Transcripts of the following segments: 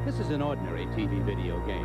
This is an ordinary TV video game.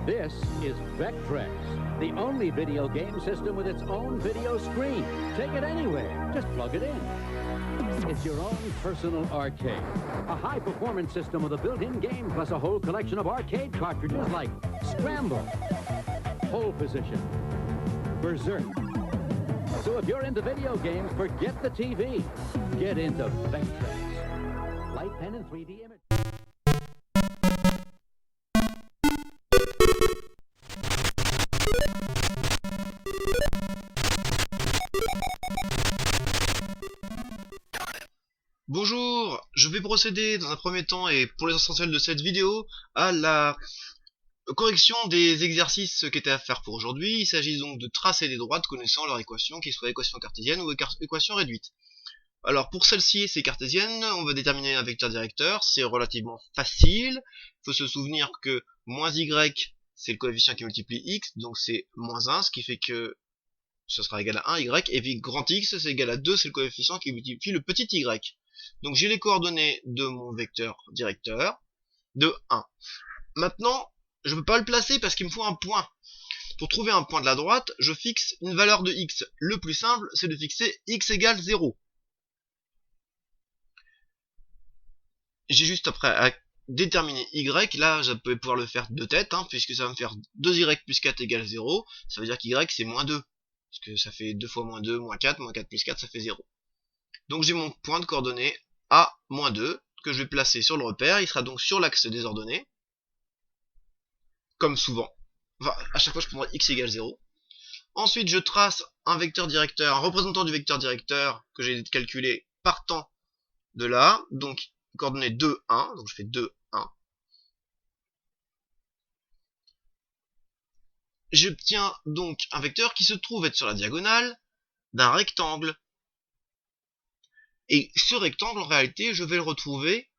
This is Vectrex, the only video game system with its own video screen. Take it anywhere, just plug it in. It's your own personal arcade. A high-performance system with a built-in game plus a whole collection of arcade cartridges like Scramble, Pole Position, Berserk. So if you're into video games, forget the TV. Get into Vectrex. Light pen and 3D image. Bonjour, je vais procéder dans un premier temps et pour les essentiels de cette vidéo à la correction des exercices qui étaient à faire pour aujourd'hui. Il s'agit donc de tracer des droites connaissant leur équation, qu'ils soient équation cartésienne ou équation réduite. Alors pour celle-ci, c'est cartésienne, on va déterminer un vecteur directeur, c'est relativement facile. Il faut se souvenir que moins y, c'est le coefficient qui multiplie x, donc c'est moins 1, ce qui fait que ce sera égal à 1 y, et puis grand x, c'est égal à 2, c'est le coefficient qui multiplie le petit y. Donc j'ai les coordonnées de mon vecteur directeur, de 1. Maintenant, je ne peux pas le placer parce qu'il me faut un point. Pour trouver un point de la droite, je fixe une valeur de x. Le plus simple, c'est de fixer x égale 0. J'ai juste après à déterminer y. Là, je peux pouvoir le faire de tête, puisque ça va me faire 2y plus 4 égale 0. Ça veut dire qu'y c'est moins 2. Parce que ça fait 2 fois moins 2, moins 4 plus 4, ça fait 0. Donc j'ai mon point de coordonnées A, moins 2, que je vais placer sur le repère. Il sera donc sur l'axe des ordonnées. Comme souvent. Enfin, à chaque fois je prendrai x égale 0. Ensuite je trace un vecteur directeur, un représentant du vecteur directeur que j'ai calculé partant de là. Donc coordonnées 2, 1. Donc je fais 2, 1. J'obtiens donc un vecteur qui se trouve être sur la diagonale d'un rectangle. Et ce rectangle, en réalité, je vais le retrouver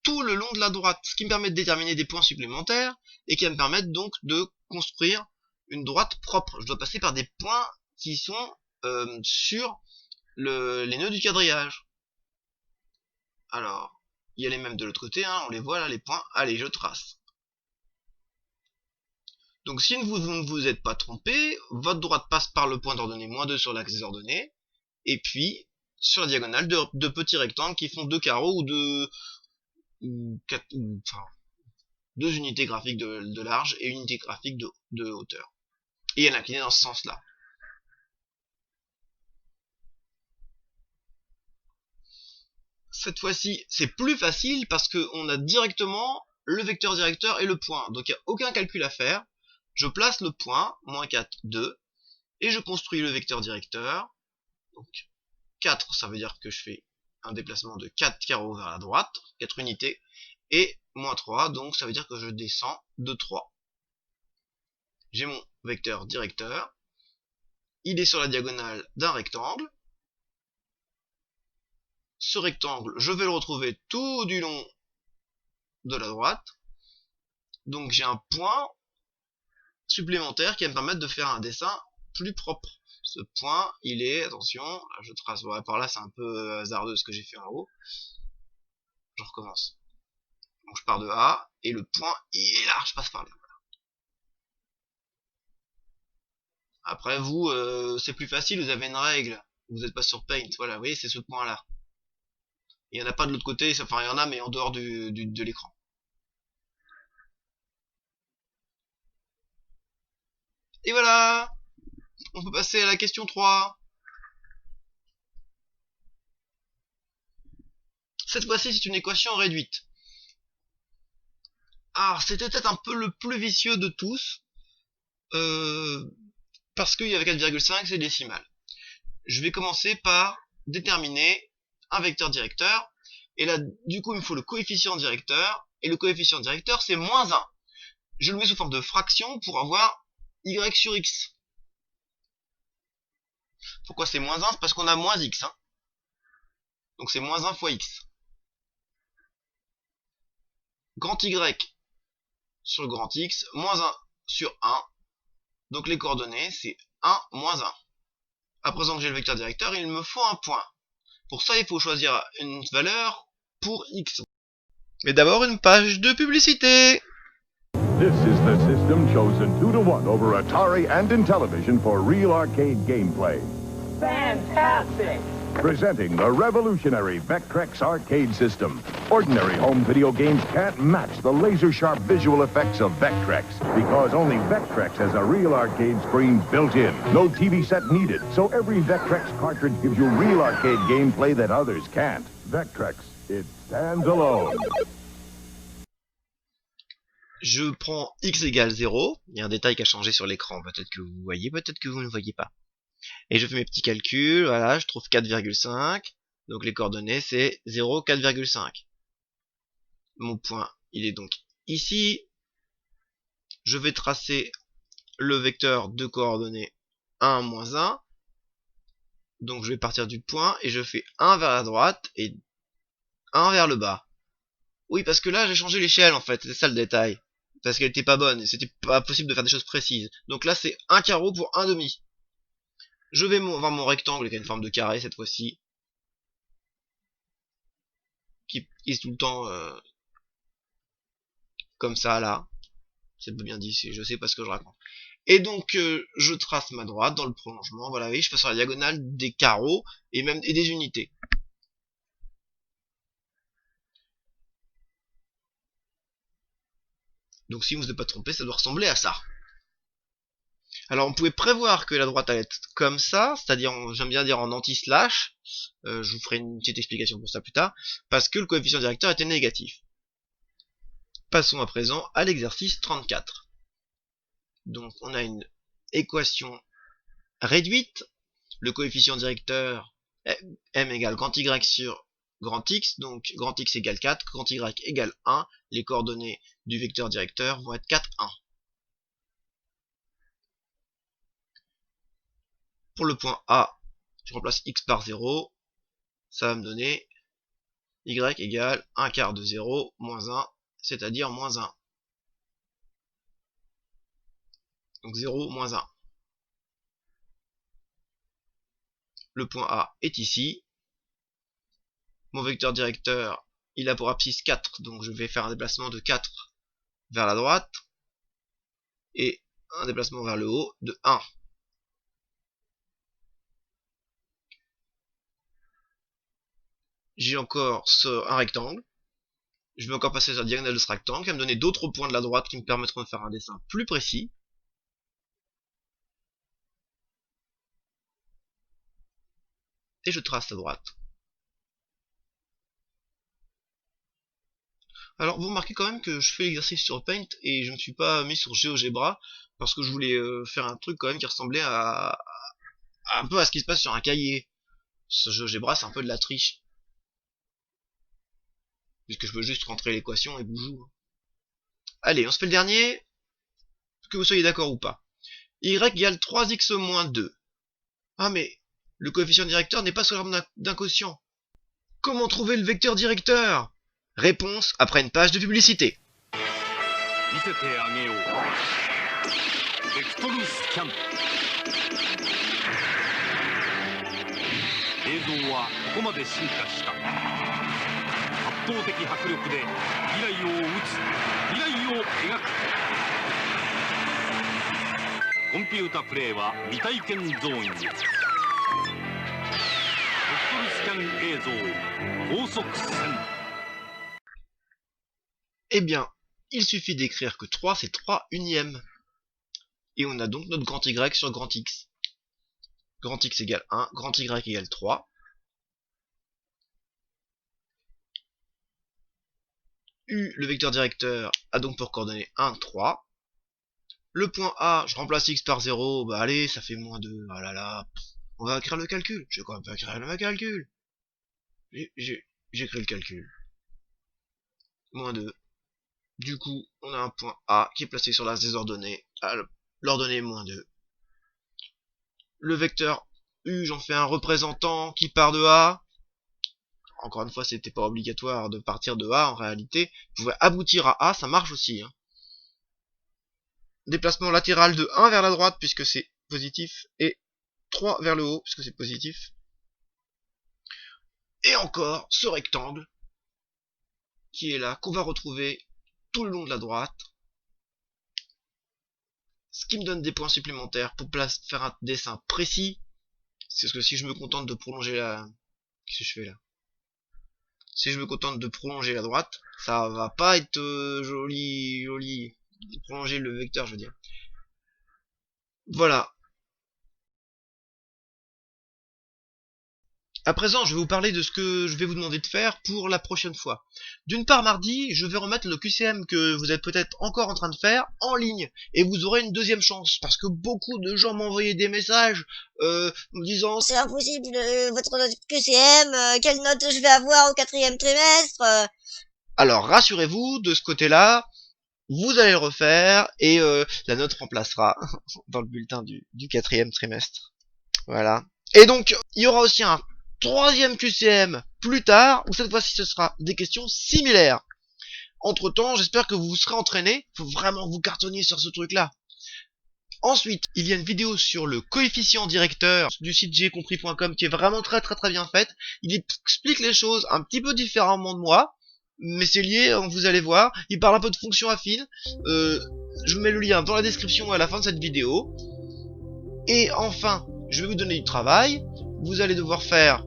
tout le long de la droite, ce qui me permet de déterminer des points supplémentaires, et qui va me permettre donc de construire une droite propre. Je dois passer par des points qui sont sur les nœuds du quadrillage. Alors, il y a les mêmes de l'autre côté, on les voit là, les points. Allez, je trace. Donc si vous ne vous êtes pas trompé, votre droite passe par le point d'ordonnée moins 2 sur l'axe des ordonnées, et puis sur la diagonale de petits rectangles qui font 2 carreaux ou 2 unités graphiques de large et une unité graphique de hauteur. Et elle est inclinée dans ce sens-là. Cette fois-ci, c'est plus facile parce qu'on a directement le vecteur directeur et le point. Donc il n'y a aucun calcul à faire. Je place le point, moins 4, 2, et je construis le vecteur directeur. Donc 4, ça veut dire que je fais un déplacement de 4 carreaux vers la droite, 4 unités, et moins 3, donc ça veut dire que je descends de 3. J'ai mon vecteur directeur, il est sur la diagonale d'un rectangle. Ce rectangle, je vais le retrouver tout du long de la droite, donc j'ai un point supplémentaire qui va me permettre de faire un dessin plus propre. Ce point, il est, attention, là, je trace, voilà, par là c'est un peu hasardeux ce que j'ai fait en haut. Je recommence. Donc je pars de A, et le point, il est là, je passe par là. Après vous, c'est plus facile, vous avez une règle, vous n'êtes pas sur Paint, voilà, vous voyez, c'est ce point là. Il n'y en a pas de l'autre côté, enfin il y en a, mais en dehors de l'écran. Et voilà! On peut passer à la question 3. Cette fois-ci, c'est une équation réduite. Alors, c'était peut-être un peu le plus vicieux de tous, parce qu'il y avait 4,5, c'est décimal. Je vais commencer par déterminer un vecteur directeur, et là, du coup, il me faut le coefficient directeur, et le coefficient directeur, c'est moins 1. Je le mets sous forme de fraction pour avoir y sur x. Pourquoi c'est moins 1? C'est parce qu'on a moins x. Donc c'est moins 1 fois x. Grand y sur le grand x, moins 1 sur 1. Donc les coordonnées, c'est 1, moins 1. À présent que j'ai le vecteur directeur, il me faut un point. Pour ça, il faut choisir une valeur pour x. Mais d'abord une page de publicité. This is the system chosen 2-to-1 over Atari and Intellivision for real arcade gameplay. Fantastic! Presenting the revolutionary Vectrex arcade system. Ordinary home video games can't match the laser-sharp visual effects of Vectrex because only Vectrex has a real arcade screen built in. No TV set needed, so every Vectrex cartridge gives you real arcade gameplay that others can't. Vectrex, it stands alone. Je prends x égale 0. Il y a un détail qui a changé sur l'écran. Peut-être que vous voyez, peut-être que vous ne voyez pas. Et je fais mes petits calculs. Voilà, je trouve 4,5. Donc les coordonnées, c'est 0, 4,5. Mon point, il est donc ici. Je vais tracer le vecteur de coordonnées 1, moins 1. Donc je vais partir du point et je fais 1 vers la droite et 1 vers le bas. Oui, parce que là, j'ai changé l'échelle en fait. C'est ça le détail. Parce qu'elle était pas bonne et c'était pas possible de faire des choses précises. Donc là, c'est un carreau pour un demi. Je vais voir mon rectangle qui a une forme de carré cette fois-ci. Qui est tout le temps comme ça là. C'est pas bien dit, je sais pas ce que je raconte. Et donc, je trace ma droite dans le prolongement. Voilà, oui, je fais sur la diagonale des carreaux et même des unités. Donc si vous n'êtes pas trompé, ça doit ressembler à ça. Alors on pouvait prévoir que la droite allait être comme ça, c'est-à-dire, j'aime bien dire en anti-slash, je vous ferai une petite explication pour ça plus tard, parce que le coefficient directeur était négatif. Passons à présent à l'exercice 34. Donc on a une équation réduite, le coefficient directeur m égale grand y sur grand X, donc grand X égale 4, grand Y égale 1, les coordonnées du vecteur directeur vont être 4, 1. Pour le point A, je remplace X par 0, ça va me donner Y égale 1 quart de 0, moins 1, c'est-à-dire moins 1. Donc 0, moins 1. Le point A est ici. Mon vecteur directeur, il a pour abscisse 4, donc je vais faire un déplacement de 4 vers la droite, et un déplacement vers le haut de 1. J'ai encore un rectangle. Je vais encore passer sur la diagonale de ce rectangle, qui va me donner d'autres points de la droite qui me permettront de faire un dessin plus précis. Et je trace la droite. Alors vous remarquez quand même que je fais l'exercice sur Paint et je ne me suis pas mis sur GeoGebra parce que je voulais faire un truc quand même qui ressemblait à un peu à ce qui se passe sur un cahier. Ce GeoGebra c'est un peu de la triche. Puisque je peux juste rentrer l'équation et bonjour. Allez, on se fait le dernier. Que vous soyez d'accord ou pas. Y égale 3x moins 2. Ah mais, le coefficient directeur n'est pas sous l'arbre d'un quotient. Comment trouver le vecteur directeur? Réponse après une page de publicité. Eh bien, il suffit d'écrire que 3 c'est 3 unièmes. Et on a donc notre grand Y sur grand X. Grand X égale 1, grand Y égale 3. U, le vecteur directeur, a donc pour coordonnées 1, 3. Le point A, je remplace X par 0, bah allez, ça fait moins 2. Ah là là, on va écrire le calcul. Je vais quand même pas écrire le calcul. J'écris le calcul. Moins 2. Du coup, on a un point A qui est placé sur l'axe des ordonnées, à l'ordonnée moins 2. Le vecteur U, j'en fais un représentant qui part de A. Encore une fois, c'était pas obligatoire de partir de A en réalité. Vous pouvez aboutir à A, ça marche aussi. Hein. Déplacement latéral de 1 vers la droite puisque c'est positif et 3 vers le haut puisque c'est positif. Et encore ce rectangle qui est là, qu'on va retrouver tout le long de la droite. Ce qui me donne des points supplémentaires pour faire un dessin précis. C'est que si je me contente de prolonger la... Qu'est-ce que je fais là? Si je me contente de prolonger la droite, ça va pas être joli. Prolonger le vecteur, je veux dire. Voilà. À présent, je vais vous parler de ce que je vais vous demander de faire pour la prochaine fois. D'une part, mardi, je vais remettre le QCM que vous êtes peut-être encore en train de faire en ligne. Et vous aurez une deuxième chance. Parce que beaucoup de gens m'ont envoyé des messages me disant c'est impossible, votre note QCM, quelle note je vais avoir au 4e trimestre Alors, rassurez-vous, de ce côté-là, vous allez le refaire et la note remplacera dans le bulletin du 4e trimestre. Voilà. Et donc, il y aura aussi un 3e QCM plus tard, où cette fois-ci ce sera des questions similaires. Entre temps, j'espère que vous vous serez entraîné. Faut vraiment que vous cartonniez sur ce truc-là. Ensuite, il y a une vidéo sur le coefficient directeur du site jcompris.com qui est vraiment très bien faite. Il explique les choses un petit peu différemment de moi, mais c'est lié, vous allez voir. Il parle un peu de fonctions affines. Je vous mets le lien dans la description à la fin de cette vidéo. Et enfin, je vais vous donner du travail. Vous allez devoir faire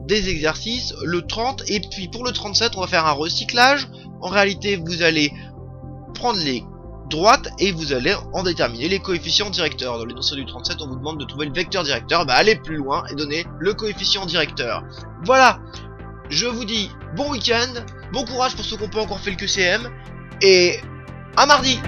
des exercices, le 30, et puis pour le 37, on va faire un recyclage. En réalité, vous allez prendre les droites et vous allez en déterminer les coefficients directeurs. Dans les notions du 37, on vous demande de trouver le vecteur directeur. Bah, allez plus loin et donner le coefficient directeur. Voilà, je vous dis bon week-end, bon courage pour ceux qui n'ont pas encore fait le QCM, et à mardi!